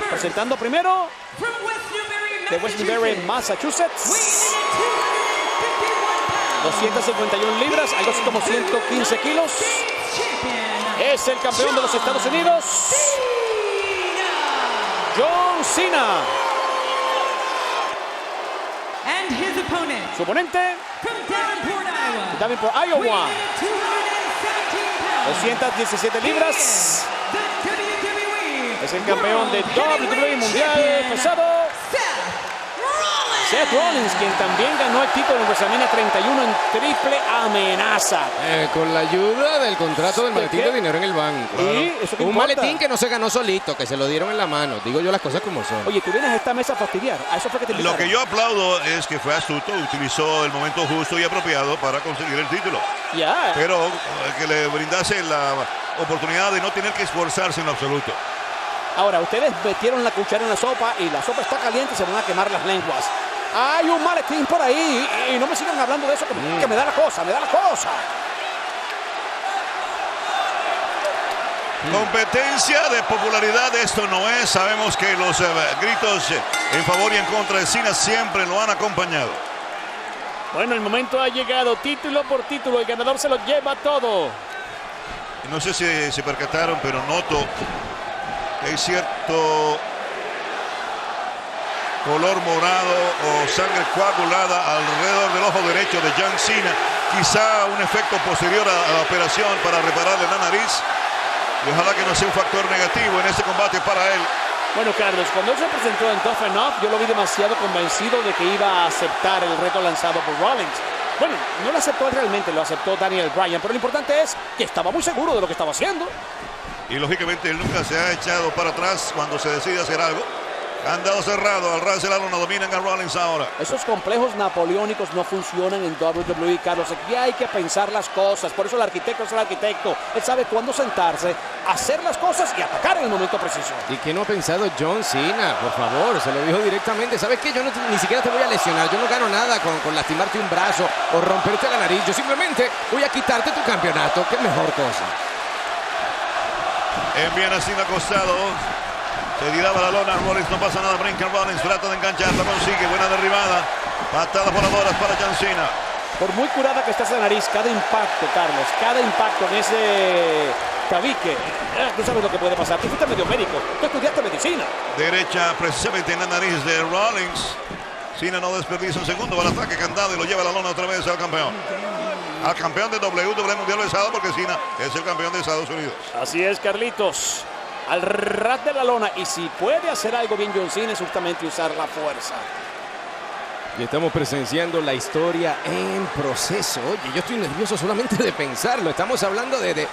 Presentando primero de West Newbury, Massachusetts. 251 libras, algo así como 115 kilos. Es el campeón de los Estados Unidos, John Cena. Su oponente, Davenport, Iowa. 217 libras. Es el campeón de WWE Mundial Pesado, Seth Rollins, quien también ganó el título en WrestleMania 31 en triple amenaza. Con la ayuda del contrato del maletín de dinero en el banco. ¿Y eso qué un importa? maletín que no se ganó solito, que se lo dieron en la mano. Digo yo las cosas como son. Oye, tú vienes a esta mesa a fastidiar. A eso fue que te invitaron. Lo que yo aplaudo es que fue astuto, utilizó el momento justo y apropiado para conseguir el título. Ya. Pero que le brindase la oportunidad de no tener que esforzarse en lo absoluto. Ahora, ustedes metieron la cuchara en la sopa y la sopa está caliente y se van a quemar las lenguas. Hay un maletín por ahí y no me sigan hablando de eso que me da la cosa, me da la cosa. Competencia de popularidad, esto no es. Sabemos que los gritos en favor y en contra de Cena siempre lo han acompañado. Bueno, el momento ha llegado, título por título, el ganador se lo lleva todo. No sé si se percataron, pero noto que hay cierto color morado o sangre coagulada alrededor del ojo derecho de John Cena. Quizá un efecto posterior a la operación para repararle la nariz. Y ojalá que no sea un factor negativo en este combate para él. Bueno, Carlos, cuando él se presentó en Tough Enough, yo lo vi demasiado convencido de que iba a aceptar el reto lanzado por Rollins. Bueno, no lo aceptó él realmente, lo aceptó Daniel Bryan, pero lo importante es que estaba muy seguro de lo que estaba haciendo. Y lógicamente él nunca se ha echado para atrás cuando se decide hacer algo. Candado cerrado, al ras de la lona, dominan a Rollins ahora. Esos complejos napoleónicos no funcionan en WWE, Carlos. Aquí hay que pensar las cosas. Por eso el arquitecto es el arquitecto. Él sabe cuándo sentarse, hacer las cosas y atacar en el momento preciso. ¿Y qué no ha pensado John Cena? Por favor, se lo dijo directamente. ¿Sabes qué? Yo ni siquiera te voy a lesionar. Yo no gano nada con lastimarte un brazo o romperte la nariz. Yo simplemente voy a quitarte tu campeonato. ¿Qué mejor cosa? Envían a Cena acostado. Se tiraba la lona, Rollins, no pasa nada, brinca Rollins, trata de engancharlo, consigue, buena derribada, patada voladoras para John Cena. Por muy curada que esté esa nariz, cada impacto, Carlos, cada impacto en ese tabique, tú sabes lo que puede pasar. Tú fuiste medio médico, tú estudiaste medicina. Derecha precisamente en la nariz de Rollins. Cena no desperdicia un segundo, va al ataque candado y lo lleva a la lona otra vez al campeón. Al campeón de WWE Mundial Pesado, porque Cena es el campeón de Estados Unidos. Así es, Carlitos. Al ras de la lona, y si puede hacer algo bien John Cena es justamente usar la fuerza. Y estamos presenciando la historia en proceso. Oye, yo estoy nervioso solamente de pensarlo. Estamos hablando de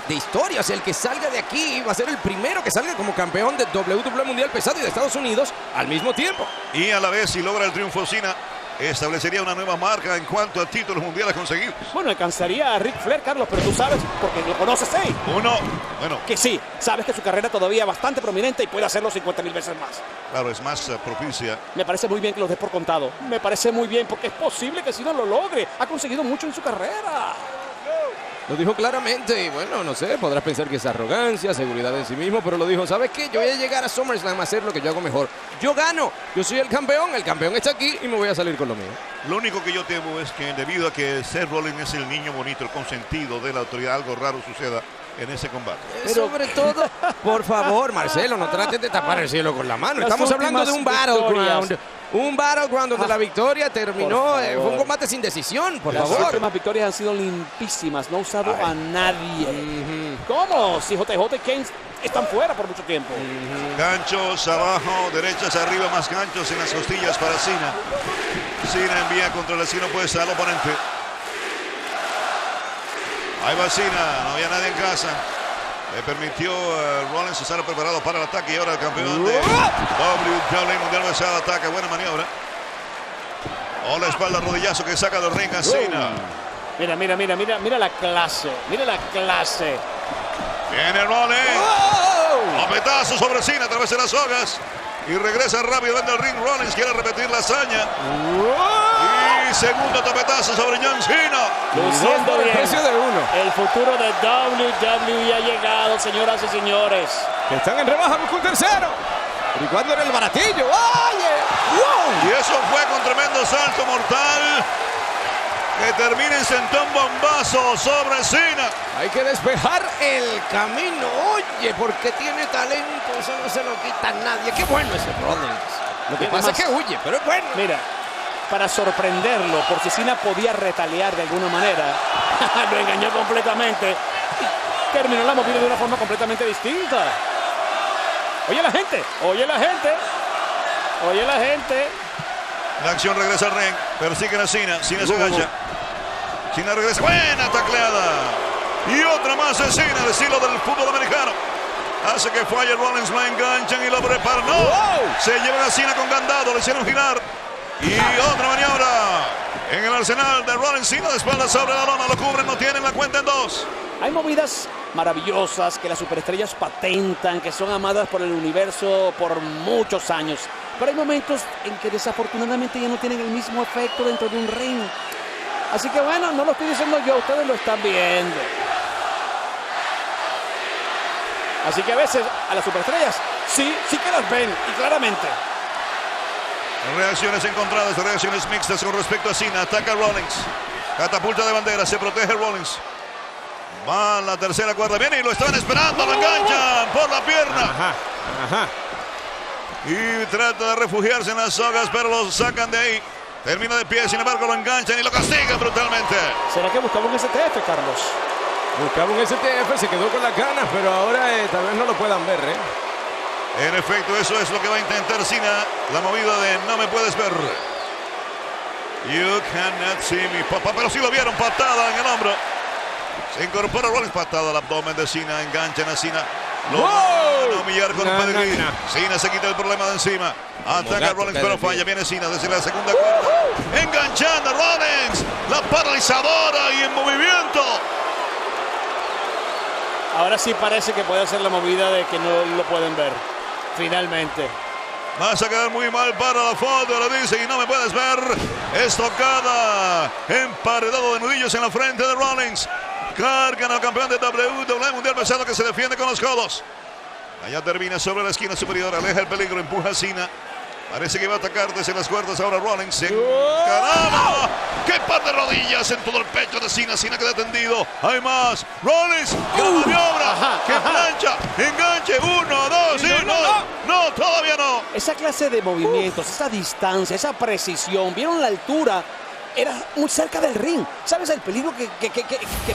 historia. O sea, el que salga de aquí va a ser el primero que salga como campeón de WWE Mundial Pesado y de Estados Unidos al mismo tiempo. Y a la vez, si logra el triunfo Cena, establecería una nueva marca en cuanto a títulos mundiales conseguidos. Bueno, alcanzaría a Ric Flair, Carlos, pero tú sabes, porque lo conoces, ¿eh? Bueno. Que sí, sabes que su carrera todavía es bastante prominente y puede hacerlo 50,000 veces más. Claro, es más propicia. Me parece muy bien que lo des por contado. Me parece muy bien porque es posible que Cena lo logre. Ha conseguido mucho en su carrera. Lo dijo claramente y bueno, no sé, podrás pensar que es arrogancia, seguridad en sí mismo, pero lo dijo, ¿sabes qué? Yo voy a llegar a SummerSlam a hacer lo que yo hago mejor. Yo gano, yo soy el campeón está aquí y me voy a salir con lo mío. Lo único que yo temo es que debido a que Seth Rollins es el niño bonito, el consentido de la autoridad, algo raro suceda en ese combate. Sobre todo, por favor, Marcelo, no trates de tapar el cielo con la mano. Estamos hablando de un battleground. Un battleground donde la victoria terminó. Fue un combate sin decisión, por favor. Las últimas victorias han sido limpísimas. No ha usado a nadie. ¿Cómo? Si JJ y Kane están fuera por mucho tiempo. Ganchos abajo, derechas arriba, más ganchos en las costillas para Cena. Cena envía contra la esquina opuesta al oponente. Ahí va Cena, no había nadie en casa. Le permitió a Rollins estar preparado para el ataque y ahora el campeón de WWE Mundial Pesado ataca. Buena maniobra. O la espalda, rodillazo que saca del ring a Cena. Mira la clase. Mira la clase. Viene Rollins. Lopetazo sobre Cena a través de las sogas. Y regresa rápidamente al ring. Rollins quiere repetir la hazaña. Y Y segundo tapetazo sobre John Cena. Luciendo por el bien. precio de uno. El futuro de WWE ha llegado, señoras y señores. Que están en rebaja, busca un tercero. ¿Y cuándo era el baratillo? ¡Oye! ¡Wow! Y eso fue con tremendo salto mortal que termina en sentón bombazo sobre Cena. Hay que despejar el camino. Oye, porque tiene talento. Eso no se lo quita a nadie. Qué bueno ese Rollins. Lo que Y pasa es además- que huye, pero es bueno. Mira, para sorprenderlo, por si Cena podía retaliar de alguna manera, lo engañó completamente y terminó la movida de una forma completamente distinta. Oye la gente, oye la gente, oye la gente. La acción regresa al ring. Persiguen a Cena. Cena se agacha. Cena regresa. Buena tacleada. Y otra más de Cena, de estilo del fútbol americano. Hace que falle Rollins, lo enganchan y lo preparan. ¡No! Wow. Se llevan a Cena con candado, le hicieron girar. Y otra maniobra en el arsenal de Rollins. Cena de espaldas sobre la lona, lo cubren, no tienen la cuenta en 2. Hay movidas maravillosas que las superestrellas patentan, que son amadas por el universo por muchos años. Pero hay momentos en que desafortunadamente ya no tienen el mismo efecto dentro de un ring. Así que bueno, no lo estoy diciendo yo, ustedes lo están viendo. Así que a veces a las superestrellas sí que las ven y claramente. Reacciones encontradas, reacciones mixtas con respecto a Cena. Ataca Rollins. Catapulta de bandera, se protege Rollins. Va a la tercera cuerda, viene y lo están esperando, lo enganchan por la pierna. Ajá. Y trata de refugiarse en las sogas, pero lo sacan de ahí. Termina de pie, sin embargo lo enganchan y lo castigan brutalmente. ¿Será que buscaba un STF, Carlos? Buscaba un STF, se quedó con las ganas, pero ahora tal vez no lo puedan ver, ¿eh? En efecto, eso es lo que va a intentar Cena. La movida de no me puedes ver. You cannot see me, papá. Pero sí lo vieron, patada en el hombro. Se incorpora Rollins, patada al abdomen de Cena. Enganchan a Cena. Lo van a humillar con un pedigrí. Cena se quita el problema de encima. Ataca a Rollins, pero falla. Viene Cena desde la segunda cuerda. Enganchando a Rollins. La paralizadora y en movimiento. Ahora sí parece que puede hacer la movida de que no lo pueden ver. Finalmente. Vas a quedar muy mal para la foto, lo dice, y no me puedes ver. Estocada, emparedado de nudillos en la frente de Rollins. Cargan al campeón de WWE Mundial Pesado que se defiende con los codos. Allá termina sobre la esquina superior, aleja el peligro, empuja a Cena. Parece que va a atacar desde las cuerdas ahora Rollins. ¡Caramba! ¡Qué par de rodillas en todo el pecho de Cena! Cena queda tendido. ¡Hay más! ¡Rollins! ¡Gran maniobra! ¡Qué plancha! ¡Enganche! ¡1, 2! ¡Sí! ¡No! ¡Todavía no! Esa clase de movimientos, esa distancia, esa precisión, ¿vieron la altura? Era muy cerca del ring. ¿Sabes el peligro que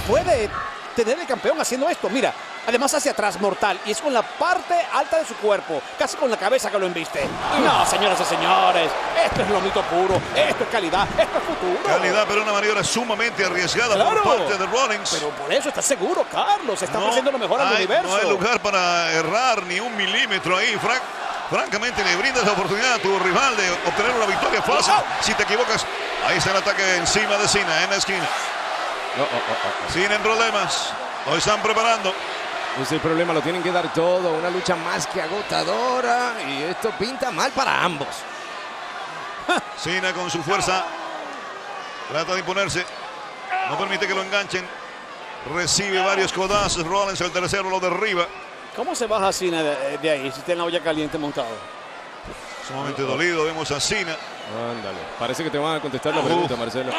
puede tener el campeón haciendo esto? Mira, además hacia atrás, mortal, y es con la parte alta de su cuerpo, casi con la cabeza que lo embiste. No, señoras y señores, esto es lomito puro, esto es calidad, esto es futuro. Calidad, pero una maniobra sumamente arriesgada Claro. por parte de Rollins. Pero por eso estás seguro, Carlos, está ofreciendo lo mejor al universo. No hay lugar para errar ni un milímetro ahí, francamente le brindas la oportunidad a tu rival de obtener una victoria fácil. Si te equivocas, ahí está el ataque encima de Cena en la esquina. Cena en problemas, lo están preparando. Ese problema lo tienen que dar todo, una lucha más que agotadora y esto pinta mal para ambos. Cena con su fuerza trata de imponerse, no permite que lo enganchen, recibe varios codazos. Rollins el tercero lo derriba. ¿Cómo se baja Cena de ahí si está en la olla caliente montado? Sumamente dolido, vemos a Cena. Ándale, parece que te van a contestar la pregunta, Marcelo.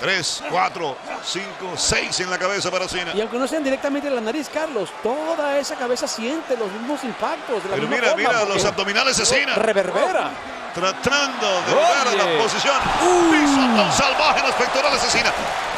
3, 4, 5, 6 en la cabeza para Cena. Y aunque no sean directamente en la nariz, Carlos, toda esa cabeza siente los mismos impactos de la Pero misma mira, forma, mira porque los abdominales de Cena. Reverbera. Tratando de volver a la Oye. posición. Pisotón salvaje en los pectorales de Cena.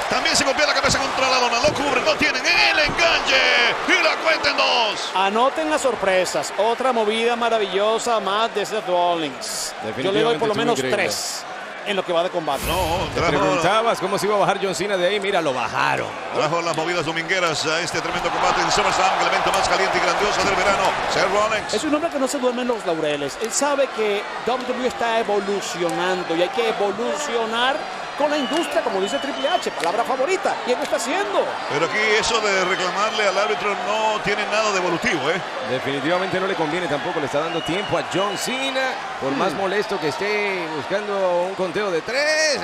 También se golpea la cabeza contra la lona. Lo cubre, no tienen el enganche. Y la cuenta en 2. Anoten las sorpresas. Otra movida maravillosa más de Seth Rollins. Yo le doy por lo menos Definitivamente 3 en lo que va de combate. No, Te preguntabas cómo se iba a bajar John Cena de ahí, mira, lo bajaron. trajo las movidas domingueras a este tremendo combate en SummerSlam, el evento más caliente y grandioso del verano. Seth Rollins. Es un hombre que no se duerme en los laureles. Él sabe que WWE está evolucionando y hay que evolucionar con la industria, como dice Triple H, palabra favorita, y él lo está haciendo. Pero aquí eso de reclamarle al árbitro no tiene nada de evolutivo, ¿eh? Definitivamente no le conviene tampoco, le está dando tiempo a John Cena, por más molesto que esté buscando un conteo de 3,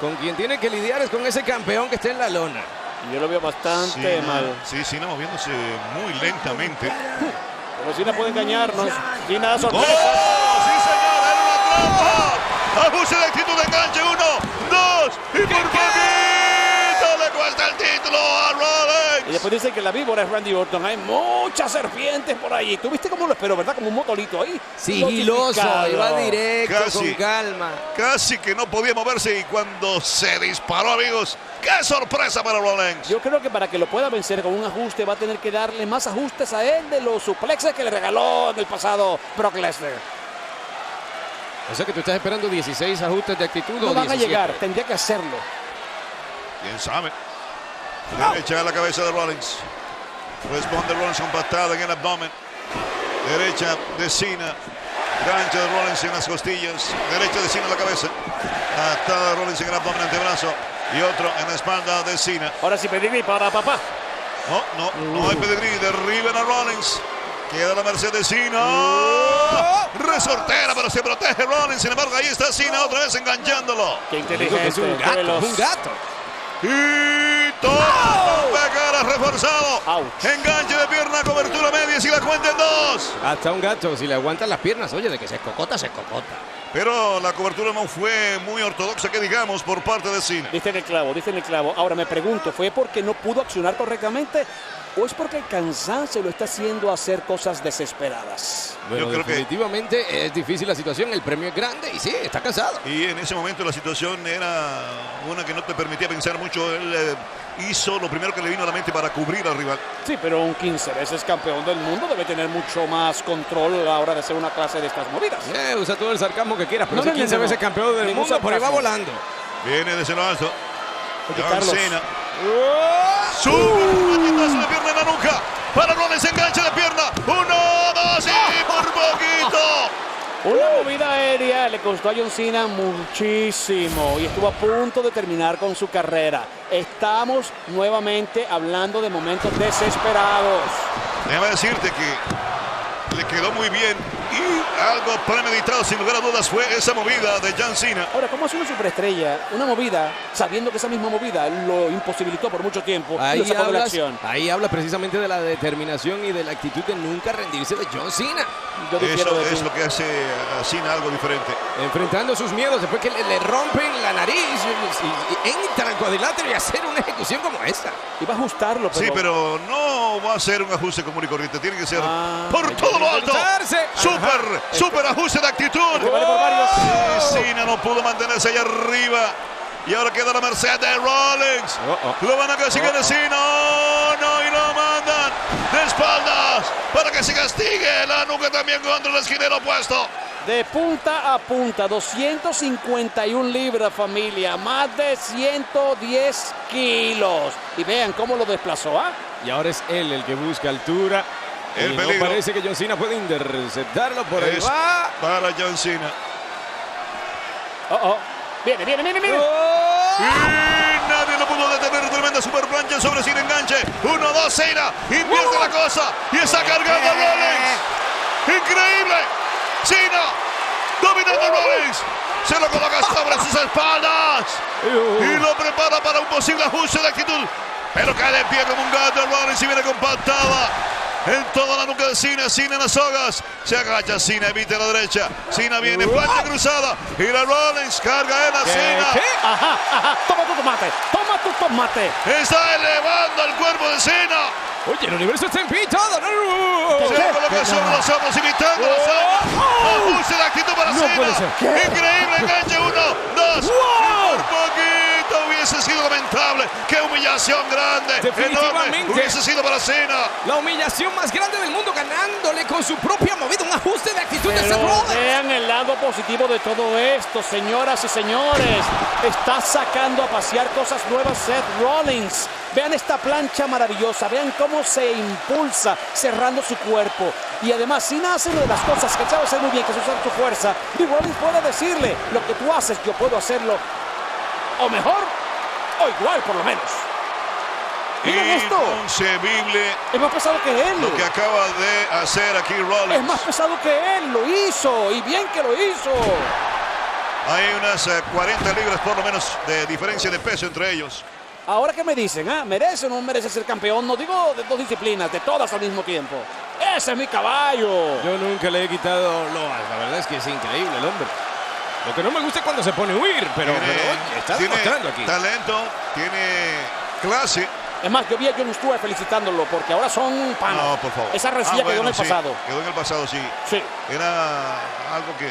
con quien tiene que lidiar es con ese campeón que está en la lona. Yo lo veo bastante mal. Sí, Cena moviéndose muy lentamente. Pero Cena puede engañarnos. Cena da ¡Oh! sorpresa. ¡Sí, señor! ¡Era una trampa! Ajuste de actitud de enganche. 1, 2 y por poquito le cuesta el título a Rollins. Y después dicen que la víbora es Randy Orton. Hay muchas serpientes por allí. ¿Tú viste cómo lo esperó, verdad? Como un motorito ahí. Sigiloso, iba directo, Casi. con calma. Casi que no podía moverse y cuando se disparó, amigos, ¡qué sorpresa para Rollins! Yo creo que para que lo pueda vencer con un ajuste va a tener que darle más ajustes a él de los suplexes que le regaló en el pasado Brock Lesnar. O sea que tú estás esperando 16 ajustes de actitud. No o van a 17. llegar, tendría que hacerlo. ¿Quién sabe? Derecha a la cabeza de Rollins. Responde Rollins con patada en el abdomen. Derecha de Cena. Gancho de Rollins en las costillas. Derecha de Cena en la cabeza. Patada de Rollins en el abdomen, antebrazo. Y otro en la espalda de Cena. Ahora sí, pedigrí para papá. No hay pedigrí. Derriben a Rollins. Queda la merced de Cena. Resortera, pero se protege Rollins. Sin embargo, ahí está Cena otra vez enganchándolo. Qué Digo que inteligente. es un qué gato, veloz. un gato. Y todo cara reforzado. Ouch. Enganche de pierna, cobertura media y la cuenta en 2. Hasta un gato, si le aguantan las piernas, oye, de que se cocota, se cocota. Pero la cobertura no fue muy ortodoxa, que digamos, por parte de Cena. Diste en el clavo, diste en el clavo. Ahora me pregunto, ¿fue porque no pudo accionar correctamente o es porque el cansancio lo está haciendo hacer cosas desesperadas? Bueno, Yo creo que- definitivamente es difícil la situación, el premio es grande y sí, está cansado. Y en ese momento la situación era una que no te permitía pensar mucho. Él hizo lo primero que le vino a la mente para cubrir al rival. Sí, pero un 15 veces campeón del mundo debe tener mucho más control a la hora de hacer una clase de estas movidas. Usa todo el sarcasmo que quieras, pero No, ese no, 15 no. veces campeón del Ningún mundo, por ahí va sarcasmo. volando. Viene desde lo alto. Oye, John Carlos. Cena. Sube un machetazo de pierna en la nuca. Para Rollins, enganche de pierna. 1, 2 y por poquito. Una movida aérea le costó a John Cena muchísimo y estuvo a punto de terminar con su carrera. Estamos nuevamente hablando de momentos desesperados. Déjame decirte que le quedó muy bien y algo premeditado, sin lugar a dudas, fue esa movida de John Cena. Ahora, ¿cómo hace una superestrella una movida sabiendo que esa misma movida lo imposibilitó por mucho tiempo y lo sacó de la acción? Ahí habla precisamente de la determinación y de la actitud de nunca rendirse de John Cena. Yo difiero Eso de ti. es lo que hace a Cena algo diferente. Enfrentando sus miedos después que le rompen la nariz y entra al cuadrilátero y hacer una ejecución como esta. Iba a ajustarlo, pero... Sí, pero no va a ser un ajuste común y corriente. Tiene que ser Ah, por hay todo que lo alto. mentalizarse. Super ajuste de actitud. Que vale por varios. Y Cena no pudo mantenerse allá arriba. Y ahora queda la merced de Rollins. Lo van a castigar de Cena. Oh, no, y lo mandan de espaldas para que se castigue la nuca también contra el esquinero opuesto. De punta a punta, 251 libras, familia, más de 110 kilos. Y vean cómo lo desplazó, ¿ah? Y ahora es él el que busca altura. El y peligro. no parece que John Cena puede interceptarlo por ahí. Es Va. para John Cena. Viene. Y nadie lo pudo detener. Tremenda super plancha sobre Cena, enganche. 1, 2, Cena. Invierte la cosa. Y está cargando a Rollins. Increíble. Cena dominando a Rollins. Se lo coloca sobre sus espaldas. Y lo prepara para un posible ajuste de actitud. Pero cae de pie como un gato Rollins y viene con patada en toda la nuca de Cena. Cena en las sogas. Se agacha Cena, evita la derecha. Cena viene, plancha cruzada. Y la Rollins carga en la Cena. Ajá. Toma tu tomate. Está elevando el cuerpo de Cena. Oye, el universo está en pie todo. Se lo coloca sobre los hombros, imitando los hombros. Ajuste de actitud para No puede Cena. ser. Increíble enganche. 1, 2. Y por poquito viene hubiese sido lamentable. ¡Qué humillación grande! Definitivamente. Enorme hubiese sido para Cena. La humillación más grande del mundo, ganándole con su propia movida, un ajuste de actitud de Seth Pero Rollins. vean el lado positivo de todo esto, señoras y señores. Está sacando a pasear cosas nuevas Seth Rollins. Vean esta plancha maravillosa, vean cómo se impulsa cerrando su cuerpo. Y además, Cena hace una de las cosas que sabe hacer muy bien, que es usar su fuerza. Y Rollins puede decirle, lo que tú haces, yo puedo hacerlo. O mejor, o igual por lo menos. Miren esto. Inconcebible Es más pesado que él. lo que acaba de hacer aquí Rollins. Es más pesado que él, lo hizo. Y bien que lo hizo. Hay unas 40 libras por lo menos de diferencia de peso entre ellos. Ahora, ¿qué me dicen? ¿Merece o no merece ser campeón? No digo de dos disciplinas, de todas al mismo tiempo. ¡Ese es mi caballo! Yo nunca le he quitado loas. La verdad es que es increíble el hombre. Lo que no me gusta es cuando se pone a huir, pero oye, está demostrando aquí. Talento, tiene clase. Es más, yo vi a Jon Stewart felicitándolo porque ahora son panas. No, por favor. Esa rencilla quedó en el sí, pasado. Quedó en el pasado, sí. Sí. Era algo que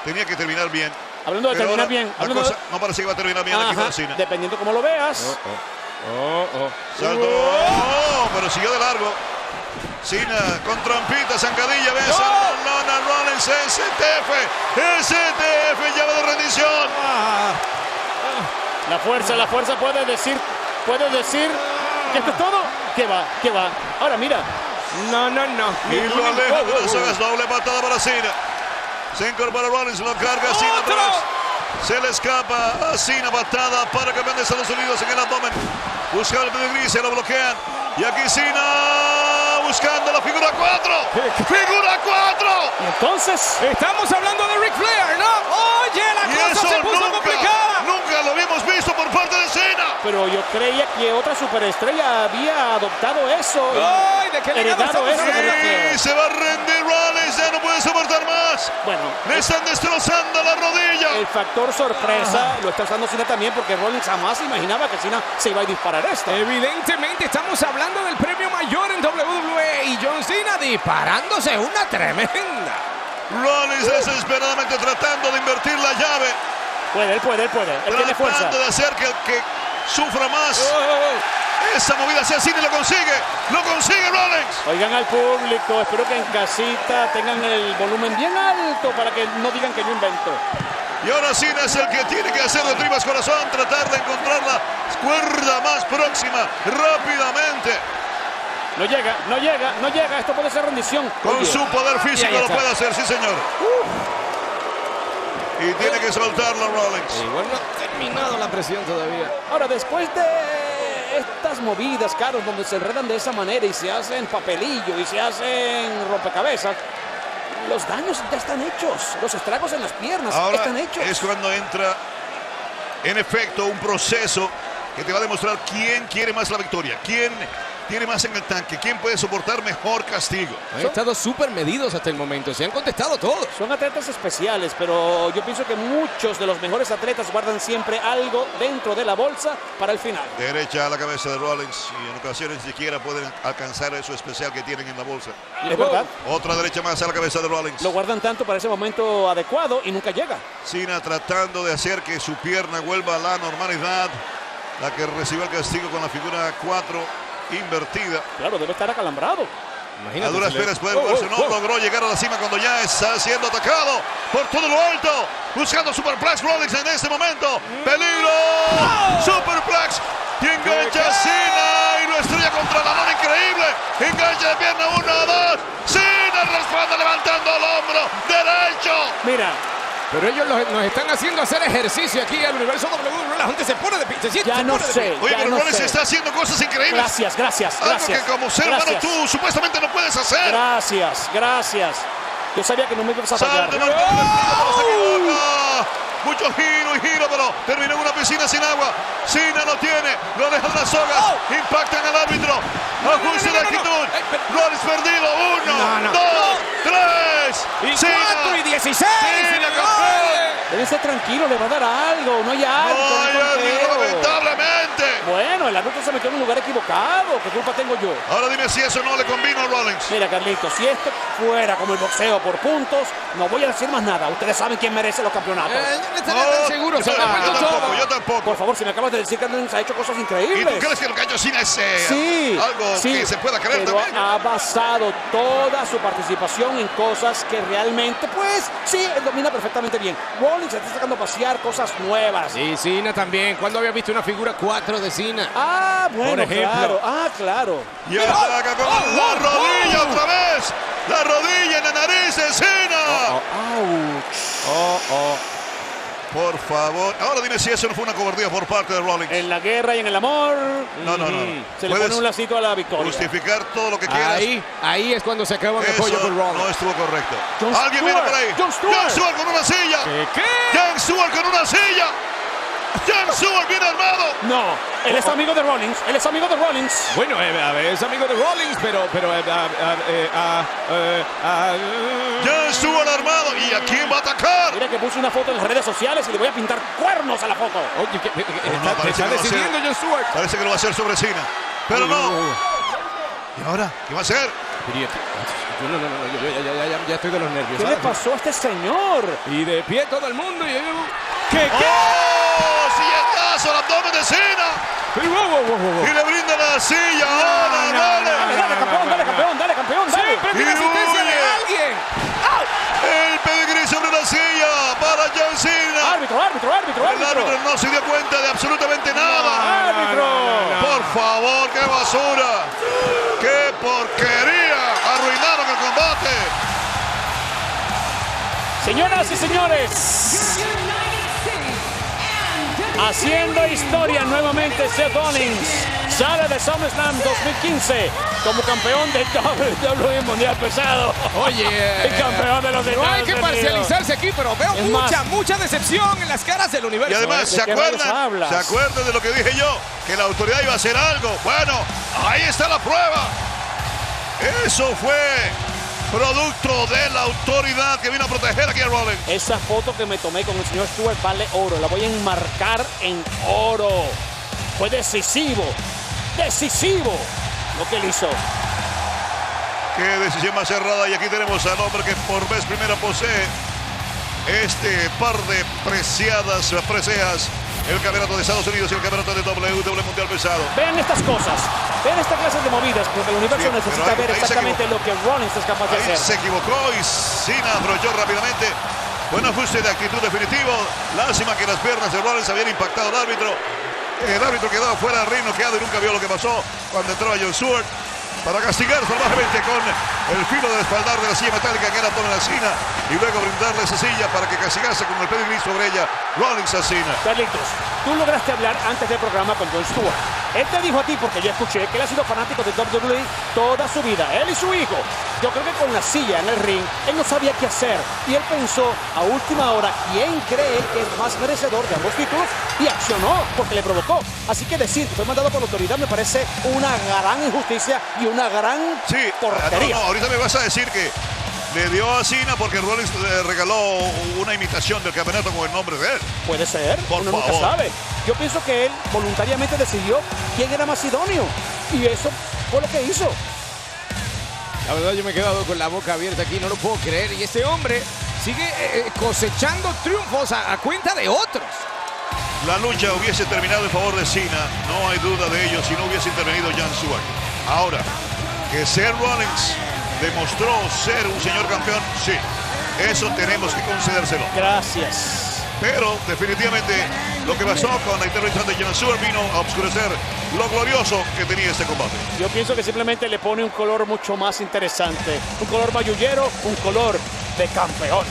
tenía que terminar bien. Hablando de Pero terminar ahora bien. la cosa no parece que va a terminar bien aquí con Cena. Dependiendo cómo lo veas. Salto. Oh, pero siguió de largo. Cena con trampita, zancadilla, besa. Lona Rollins, STF, llave de rendición. La fuerza puede decir que esto es todo. ¿Qué va? Ahora mira. No. Y lo aleja de las sogas, doble patada para Cena. Se incorpora Rollins, lo carga Cena atrás. Se le escapa a Cena, patada para el campeón de Estados Unidos en el abdomen. Busca el pedigrí, se lo bloquean. Y aquí Cena buscando la figura 4. ¡Figura 4! Y entonces, Estamos hablando de Ric Flair, ¿no? Oye, la Y cosa eso se puso complicada. nunca lo habíamos visto por parte de Cena. pero yo creía que otra superestrella había adoptado eso. Ay, ¿de qué legado heredado estamos eso de Ric hablando? Flair. Y se va a rendir Rollins, ya no puede soportar más. Bueno, Le están destrozando la rodilla. el factor sorpresa lo está usando Cena también porque Rollins jamás imaginaba que Cena se iba a disparar esta. Evidentemente estamos hablando del premio mayor en WWE y John Cena disparándose una tremenda. Rollins desesperadamente tratando de invertir la llave. Él puede. Él tiene fuerza. Tratando de hacer que sufra más. Esa movida hacia Cena y lo consigue Rollins. Oigan al público, espero que en casita tengan el volumen bien alto para que no digan que yo invento. Y ahora Cena es el que tiene que hacer de tripas corazón, tratar de encontrar la cuerda más próxima rápidamente. No llega, esto puede ser rendición. Con Oye, su poder físico ahí lo está. puede hacer, sí señor. Y tiene que soltarlo Rollins. Igual no ha terminado la presión todavía. Ahora, después de estas movidas, Carlos, donde se enredan de esa manera y se hacen papelillo y se hacen rompecabezas, los daños ya están hechos. Los estragos en las piernas Ahora están hechos. es cuando entra en efecto un proceso que te va a demostrar quién quiere más la victoria, quién tiene más en el tanque, quién puede soportar mejor castigo. Han estado súper medidos hasta el momento, se han contestado todos. Son atletas especiales, pero yo pienso que muchos de los mejores atletas guardan siempre algo dentro de la bolsa para el final. Derecha a la cabeza de Rollins y en ocasiones ni siquiera pueden alcanzar eso especial que tienen en la bolsa. Es verdad, Otra derecha más a la cabeza de Rollins. lo guardan tanto para ese momento adecuado y nunca llega. Cena tratando de hacer que su pierna vuelva a la normalidad, la que recibió el castigo con la figura 4 invertida. Claro, debe estar acalambrado. A duras penas puede moverse, no logró llegar a la cima cuando ya está siendo atacado por todo lo alto, buscando Superplex Rollins en este momento. ¡Peligro! Superplex y engancha a Cena y lo estrella contra la lona, increíble. Engancha de pierna 1, 2. Cena responde levantando el hombro derecho. Mira, pero ellos nos están haciendo hacer ejercicio aquí al universo WWE. La gente se pone de pie. ya no sé. Oye, ya pero no Rollins sé. está haciendo cosas increíbles. Gracias. Algo que como ser humano tú supuestamente no puedes hacer. Gracias. Yo sabía que no me ibas a fallar. Salto, marca invertido, pero se equivoca. Mucho giro y giro, pero terminó en una piscina sin agua. Cena lo tiene, lo deja en las sogas, impactan al árbitro. Ajuste de actitud. Rollins perdido. 1, 2, 3. Y Cena. 4 y 16. Cena, campeón. Debe ser tranquilo, le va a dar algo. No hay algo. No hay árbitro, conteo. lamentablemente. Bueno, Bueno, el árbitro se metió en un lugar equivocado. ¿Qué culpa tengo yo? Ahora dime si eso no le convino a Rollins. Mira, Carlitos, si esto fuera como el boxeo por puntos, no voy a decir más nada. Ustedes saben quién merece los campeonatos. Yo no estaría tan seguro. Yo Se me ha puesto tampoco, todo. yo tampoco. Por favor, si me acabas de decir que Rollins ha hecho cosas ¿Y increíbles. tú crees que lo que ha hecho Cena es Sí, algo sí, que se pueda creer pero también? ha basado toda su participación en cosas que realmente, pues, sí, él domina perfectamente bien. Rollins se está sacando a pasear cosas nuevas. Sí, Cena también. ¿Cuándo había visto una figura 4 de Cena? Ah, bueno, Por ejemplo. claro. Ah, claro. Y ataca con la rodilla otra vez. La rodilla en la nariz de Cena. Ouch. Por favor. Ahora dime si eso no fue una cobardía por parte de Rollins. En la guerra y en el amor. No. Se le Puedes pone un lacito a la victoria. justificar todo lo que quieras. Ahí es cuando se acaba mi Eso apoyo por Rollins. no estuvo correcto. Jon Alguien viene Stewart. por ahí. Jon Stewart. con una silla. ¿Qué? Jon Stewart con una silla. Jon Stewart viene armado. No, él es amigo de Rollins. Él es amigo de Rollins. Bueno, a ver, es amigo de Rollins, pero Jon Stewart armado. ¿Y a quién va a atacar? Mira que puse una foto en las redes sociales y le voy a pintar cuernos a la foto. Oye, ¿te parece está que lo va a decidiendo hacer. Jon Stewart? Parece que lo va a hacer sobre Cena. Pero no. ¿Y ahora? ¿Qué va a hacer? No, ya estoy de los nervios. ¿Qué le ¿sabes? pasó a este señor? Y de pie todo el mundo. ¿Qué? ¡Oh! ¡Sillazo al abdomen de Cena! Wow. Y le brinda la silla. ¡Ahora, Dale, campeón, dale, campeón, dale. Sí, prende la asistencia de huye. alguien. El pedigrí sobre la silla para John Cena. Árbitro. El árbitro no se dio cuenta de absolutamente nada. Árbitro. Por favor, qué basura. ¡Qué porquería! Arruinaron el combate. Señoras y señores, haciendo historia nuevamente, Seth Rollins sale de SummerSlam 2015 como campeón de WWE Mundial Pesado. Oye, El campeón de los no hay Estados que Unidos. parcializarse aquí, pero veo Es más, mucha decepción en las caras del universo. Y además, ¿de ¿se qué rayos acuerdan? hablas? ¿Se acuerdan de lo que dije yo? Que la autoridad iba a hacer algo. Bueno, ahí está la prueba. Eso fue producto de la autoridad que vino a proteger aquí a Rollins. esa foto que me tomé con el señor Stewart vale oro. La voy a enmarcar en oro. Fue decisivo lo que él hizo. Qué decisión más cerrada. Y aquí tenemos al hombre que por vez primera posee este par de preciadas preseas. El campeonato de Estados Unidos y el campeonato de WWE Mundial Pesado. Vean estas cosas, vean esta clase de movidas, porque el universo Sí, pero necesita ahí ver se exactamente lo que Rollins es capaz de Ahí hacer. se equivocó y Cena aprovechó rápidamente. Buen ajuste de actitud definitivo. Lástima que las piernas de Rollins habían impactado al árbitro. El árbitro quedó fuera del ring, noqueado y nunca vio lo que pasó cuando entraba Jon Stewart para castigar salvajemente con el filo del espaldar de la silla metálica que era toda la Cena y luego brindarle esa silla para que castigase con el pedigrí sobre ella Rollins a Cena. Carlitos, tú lograste hablar antes del programa con Jon Stewart. Él te dijo a ti, porque yo escuché, que él ha sido fanático de WWE toda su vida, él y su hijo. Yo creo que con la silla en el ring, él no sabía qué hacer. Y él pensó a última hora quién cree que es más merecedor de ambos títulos y accionó porque le provocó. Así que decir que fue mandado por la autoridad me parece una gran injusticia y una gran porquería. No, ahorita me vas a decir que le dio a Cena porque Rollins le regaló una imitación del campeonato con el nombre de él. Puede ser, Por uno nunca favor. sabe. Yo pienso que él voluntariamente decidió quién era más idóneo. Y eso fue lo que hizo. La verdad, yo me he quedado con la boca abierta aquí, no lo puedo creer. Y este hombre sigue cosechando triunfos a cuenta de otros. La lucha hubiese terminado en favor de Cena, no hay duda de ello, si no hubiese intervenido Jon Stewart. Ahora, que Seth Rollins demostró ser un señor campeón, sí, eso tenemos que concedérselo. Gracias. Pero definitivamente lo que pasó con la intervención de Jon Stewart vino a oscurecer lo glorioso que tenía este combate. Yo pienso que simplemente le pone un color mucho más interesante. Un color mayullero, un color de campeón.